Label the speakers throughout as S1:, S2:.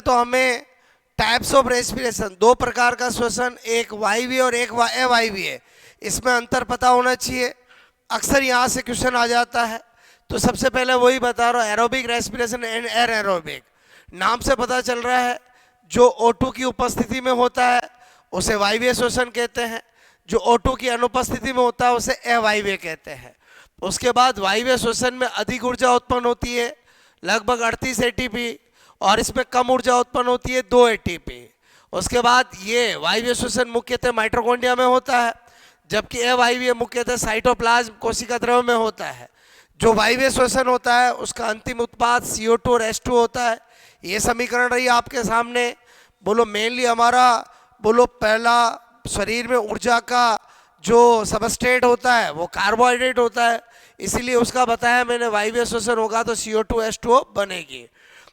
S1: तो हमें types of respiration, दो प्रकार का श्वसन, एक वायवीय और एक अवायवीय, इसमें अंतर पता होना चाहिए। अक्सर यहाँ से क्वेश्चन आ जाता है, तो सबसे पहले वही बता रहा हूँ, aerobic respiration and air aerobic. नाम से पता चल रहा है जो O2 की उपस्थिति में होता है उसे वायवीय श्वसन कहते हैं, जो O2 की अनुपस्थिति में होता है उसे अवायवीय कहते हैं। उसके बाद वायवीय श्वसन में अधिक ऊर्जा उत्पन्न होती है, लगभग 38 ATP, और इसमें कम ऊर्जा उत्पन्न होती है 2 ATP। उसके बाद ये वायवीय श्वसन मुख्यतः माइटोकॉन्ड्रिया में होता है, जबकि अवायवीय मुख्यतः साइटोप्लाज्म कोशिका द्रव्य में होता है। जो वायवीय श्वसन होता है उसका अंतिम उत्पाद CO2 और H2 होता है। ये समीकरण रही आपके सामने। बोलो मेनली हमारा बोलो पहला शरीर में ऊर्जा का जो सबस्ट्रेट होता है वो कार्बोहाइड्रेट होता है, इसीलिए उसका बताया मैंने, वायवीय श्वसन होगा तो CO2 H2O बनेगी।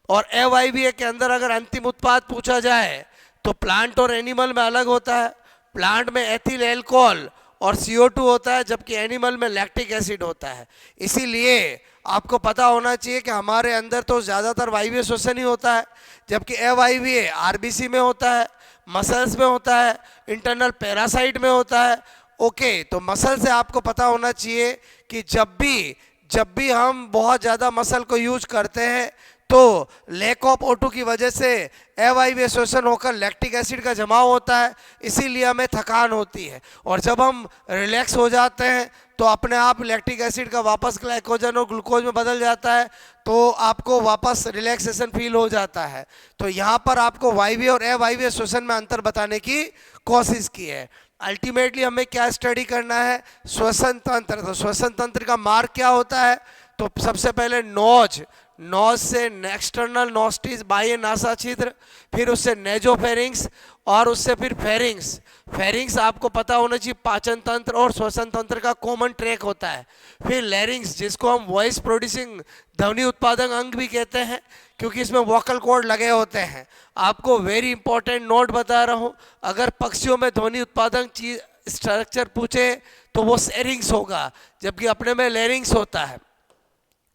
S1: और अवायवीय के अंदर अगर अंतिम उत्पाद पूछा जाए तो प्लांट और एनिमल में अलग होता है। प्लांट में एथिल एल्कोहल और CO2 होता है, जबकि एनिमल में लैक्टिक एसिड होता है। इसीलिए आपको पता होना चाहिए कि हमारे अंदर तो ज़्यादातर वायवीय श्वसन ही होता है, जबकि अवायवीय RBC में होता है, मसल्स में होता है, इंटरनल पैरासाइट में होता है। ओके, तो मसल से आपको पता होना चाहिए कि जब भी हम बहुत ज़्यादा मसल को यूज करते हैं तो लैक ऑफ O2 की वजह से अवायवीय श्वसन होकर लैक्टिक एसिड का जमाव होता है, इसीलिए हमें थकान होती है। और जब हम रिलैक्स हो जाते हैं तो अपने आप लैक्टिक एसिड का वापस ग्लाइकोजन और ग्लूकोज में बदल जाता है, तो आपको वापस रिलैक्सेशन फील हो जाता है। तो यहाँ पर आपको वायवीय और अवायवीय श्वसन में अंतर बताने की कोशिश की है। अल्टीमेटली हमें क्या स्टडी करना है, श्वसन तंत्र। तो श्वसन तंत्र का मार्ग क्या होता है, तो सबसे पहले नोज से एक्सटर्नल नोस्टिस बाह्य नासा छिद्र, फिर उससे नेजोफेरिंग्स और उससे फिर फेरिंग्स आपको पता होना चाहिए पाचन तंत्र और श्वसन तंत्र का कॉमन ट्रैक होता है। फिर लैरिंग्स, जिसको हम वॉइस प्रोड्यूसिंग ध्वनि उत्पादक अंग भी कहते हैं, क्योंकि इसमें वोकल कॉर्ड लगे होते हैं। आपको वेरी इंपॉर्टेंट नोट बता रहा हूँ, अगर पक्षियों में ध्वनि उत्पादक चीज स्ट्रक्चर पूछे तो वो सेरिंग्स होगा, जबकि अपने में लैरिंग्स होता है।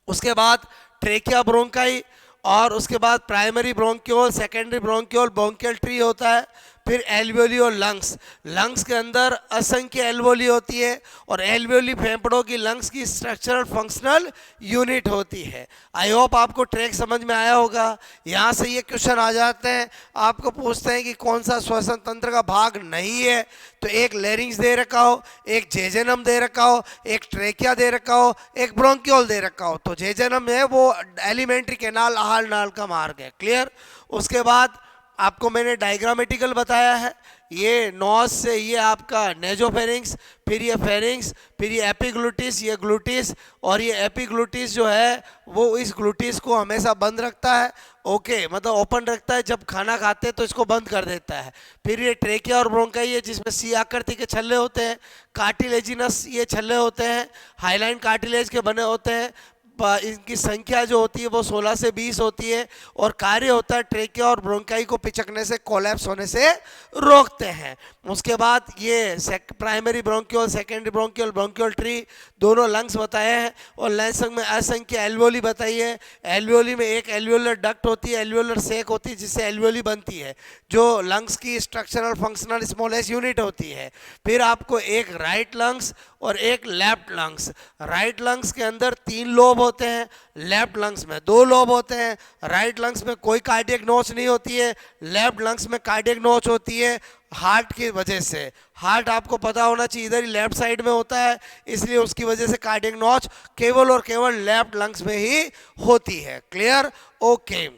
S1: उसके बाद ट्रेकिया ब्रोंकाई, और उसके बाद primary bronchiole, secondary bronchiole, bronchial tree होता है। फिर एल्वियोली और लंग्स के अंदर असंख्य एल्वियोली होती है, और एल्वियोली फेफड़ों की लंग्स की स्ट्रक्चरल फंक्शनल यूनिट होती है। आई होप आपको ट्रैक समझ में आया होगा। यहाँ से ये क्वेश्चन आ जाते हैं, आपको पूछते हैं कि कौन सा श्वसन तंत्र का भाग नहीं है, तो एक लैरिंग्स दे रखा हो, एक जेजेनम दे रखा हो, एक ट्रेकिया दे रखा हो, एक ब्रोंक्यूल दे रखा हो। तो जेजेनम है वो एलिमेंट्री कैनाल आहार नाल का मार्ग है। क्लियर। उसके बाद आपको मैंने डायग्रामेटिकल बताया है, ये नोज से ये आपका नेजोफेरिंग्स, फिर ये फेरिंग्स, फिर ये एपिग्लूटिस, ये ग्लूटिस, और ये एपिग्लूटिस जो है वो इस ग्लूटिस को हमेशा बंद रखता है। ओके, मतलब ओपन रखता है, जब खाना खाते हैं तो इसको बंद कर देता है। फिर ये ट्रेकिया और ब्रोंकाई है, जिसमें सी आकृति के छल्ले होते हैं, कार्टिलेजिनस ये छल्ले होते हैं, हाइलाइन कार्टिलेज के बने होते हैं। इनकी संख्या जो होती है वो 16 से 20 होती है, और कार्य होता है ट्रेकिया और ब्रोंकाई को पिचकने से, कोलैप्स होने से रोकते हैं। उसके बाद ये primary bronchiole, secondary bronchiole, bronchiole tree, दोनों लंग्स बताए हैं, और लंग्स में असंख्य एल्वियोली बताई है। एल्वियोली में एक एल्वियोलर डक्ट होती है, एल्वियोलर सेक होती है, जिससे एल्वियोली बनती है, जो लंग्स की स्ट्रक्चरल फंक्शनल स्मॉलेस्ट यूनिट होती है। फिर आपको एक राइट लंग्स और एक लेफ्ट लंग्स। राइट लंग्स के अंदर 3 लोब होते हैं, लेफ्ट लंग्स में 2 लोब होते हैं। राइट लंग्स में कोई कार्डियक नोच नहीं होती है, लेफ्ट लंग्स में कार्डियक नोच होती है, हार्ट की वजह से। हार्ट आपको पता होना चाहिए इधर ही लेफ्ट साइड में होता है, इसलिए उसकी वजह से कार्डियक नोच केवल और केवल लेफ्ट लंग्स में ही होती है। क्लियर। ओके।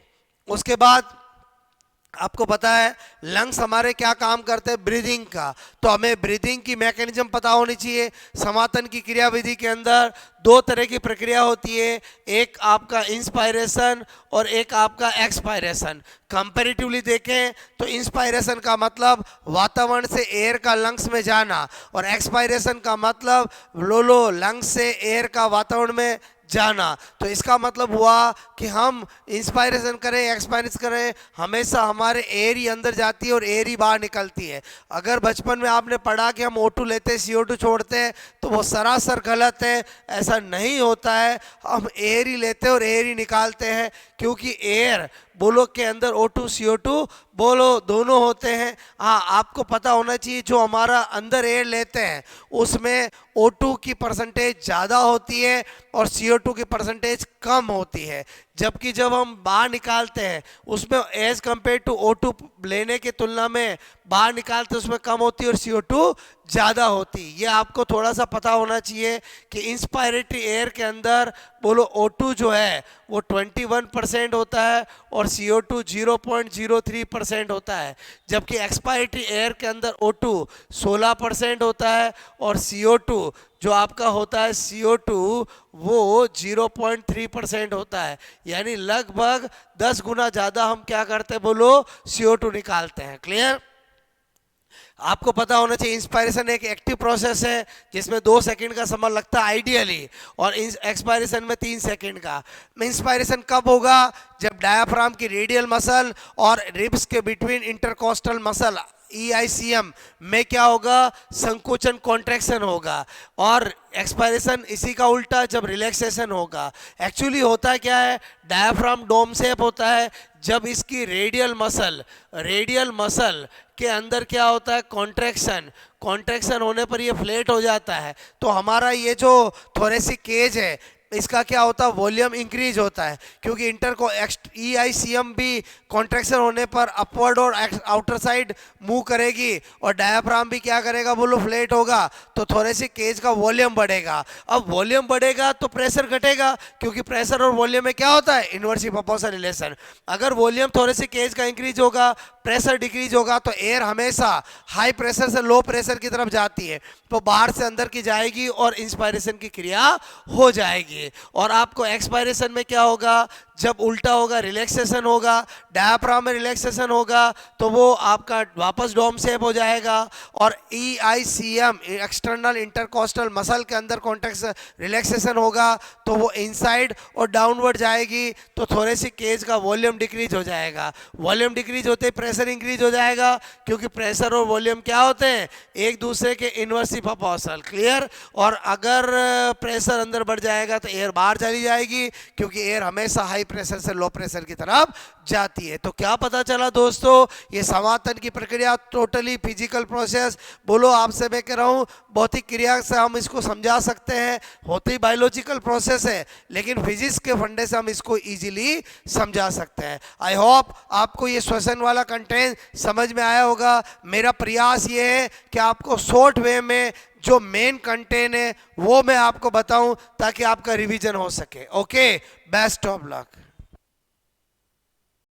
S1: उसके बाद आपको पता है लंग्स हमारे क्या काम करते हैं, ब्रीदिंग का, तो हमें ब्रीदिंग की मैकेनिज्म पता होनी चाहिए। समातन की क्रियाविधि के अंदर 2 तरह की प्रक्रिया होती है, एक आपका इंस्पायरेशन और एक आपका एक्सपायरेशन। कंपैरेटिवली देखें तो इंस्पायरेशन का मतलब वातावरण से एयर का लंग्स में जाना, और एक्सपायरेशन का मतलब लो लंग्स से एयर का वातावरण में जाना। तो इसका मतलब हुआ कि हम इंस्पायरेशन करें, एक्सपायरेशन करें, हमेशा हमारे एयर ही अंदर जाती है और एयर ही बाहर निकलती है। अगर बचपन में आपने पढ़ा कि हम O2 लेते हैं, CO2 छोड़ते हैं, तो वो सरासर गलत है। ऐसा नहीं होता है, हम एयर ही लेते हैं और एयर ही निकालते हैं, क्योंकि एयर बोलो के अंदर O2 CO2 बोलो दोनों होते हैं। हाँ, आपको पता होना चाहिए जो हमारा अंदर एयर लेते हैं उसमें O2 की परसेंटेज ज़्यादा होती है और CO2 की परसेंटेज कम होती है, जबकि जब हम बाहर निकालते हैं उसमें एज कंपेयर टू O2 लेने की तुलना में बाहर निकालते हैं उसमें कम होती है और CO2 ज़्यादा होती है। ये आपको थोड़ा सा पता होना चाहिए कि इंस्पायरेटरी एयर के अंदर बोलो O2 जो है वो 21% होता है और CO2 0.03% होता है, जबकि एक्सपायरेटरी एयर के अंदर O2 16% होता है और CO2 जो आपका होता है CO2 वो 0.3% होता है। यानी लगभग 10 गुना ज़्यादा हम क्या करते हैं बोलो CO2 निकालते हैं। क्लियर? आपको पता होना चाहिए इंस्पायरेशन एक एक्टिव प्रोसेस है जिसमें 2 सेकंड का समय लगता है आइडियली, और एक्सपायरेशन में 3 सेकंड का। इंस्पायरेशन कब होगा? जब डायाफ्राम की रेडियल मसल और रिब्स के बिटवीन इंटरकोस्टल मसल EICM में क्या होगा? संकोचन कॉन्ट्रैक्शन होगा। और एक्सपायरेशन इसी का उल्टा जब रिलैक्सेशन होगा। एक्चुअली होता क्या है, डायाफ्राम डोम शेप होता है, जब इसकी रेडियल मसल के अंदर क्या होता है? कॉन्ट्रैक्शन होने पर ये फ्लैट हो जाता है। तो हमारा ये जो थोरेसिक केज है इसका क्या होता है? वॉल्यूम इंक्रीज होता है, क्योंकि EICM भी कॉन्ट्रैक्शन होने पर अपवर्ड और आउटर साइड मूव करेगी और डायाफ्राम भी क्या करेगा बोलो? फ्लैट होगा। तो थोरेसिक केज का वॉल्यूम बढ़ेगा। अब वॉल्यूम बढ़ेगा तो प्रेशर घटेगा, क्योंकि प्रेशर और वॉल्यूम में क्या होता है? Inversely proportional relation. अगर वॉल्यूम थोरेसिक केज का इंक्रीज होगा, प्रेशर डिक्रीज होगा, तो एयर हमेशा हाई प्रेशर से लो प्रेशर की तरफ जाती है, तो बाहर से अंदर की जाएगी और इंस्पायरेशन की क्रिया हो जाएगी। और आपको एक्सपायरेशन में क्या होगा? जब उल्टा होगा, रिलैक्सेशन होगा, डायाफ्राम में रिलैक्सेशन होगा तो वो आपका वापस डोम शेप हो जाएगा। और EICM एक्सटर्नल इंटरकोस्टल मसल के अंदर कॉन्ट्रैक्शन रिलैक्सेशन होगा तो वो इनसाइड और डाउनवर्ड जाएगी, तो थोरेसिक केज का वॉल्यूम डिक्रीज हो जाएगा। वॉल्यूम डिक्रीज होते ही प्रेशर इंक्रीज हो जाएगा, क्योंकि प्रेशर और वॉल्यूम क्या होते हैं? एक दूसरे के इन्वर्सली प्रोपोर्शनल। क्लियर? और अगर प्रेशर अंदर बढ़ जाएगा तो एयर बाहर चली जाएगी, क्योंकि एयर हमेशा हाई प्रेशर से लो प्रेशर की तरफ जाती है। तो क्या पता चला दोस्तों? ये समातन की प्रक्रिया टोटली फिजिकल प्रोसेस बोलो आपसे मैं कह रहा हूँ भौतिक क्रिया से हम इसको समझा सकते हैं। होती बायोलॉजिकल प्रोसेस है, लेकिन फिजिक्स के फंडे से हम इसको इजीली समझा सकते हैं। आई होप आपको ये श्वसन वाला कंटेंट समझ में आया होगा। मेरा प्रयास ये है कि आपको शॉर्ट वे में जो मेन कंटेंट है वो मैं आपको बताऊं ताकि आपका रिवीजन हो सके। Okay, best of luck.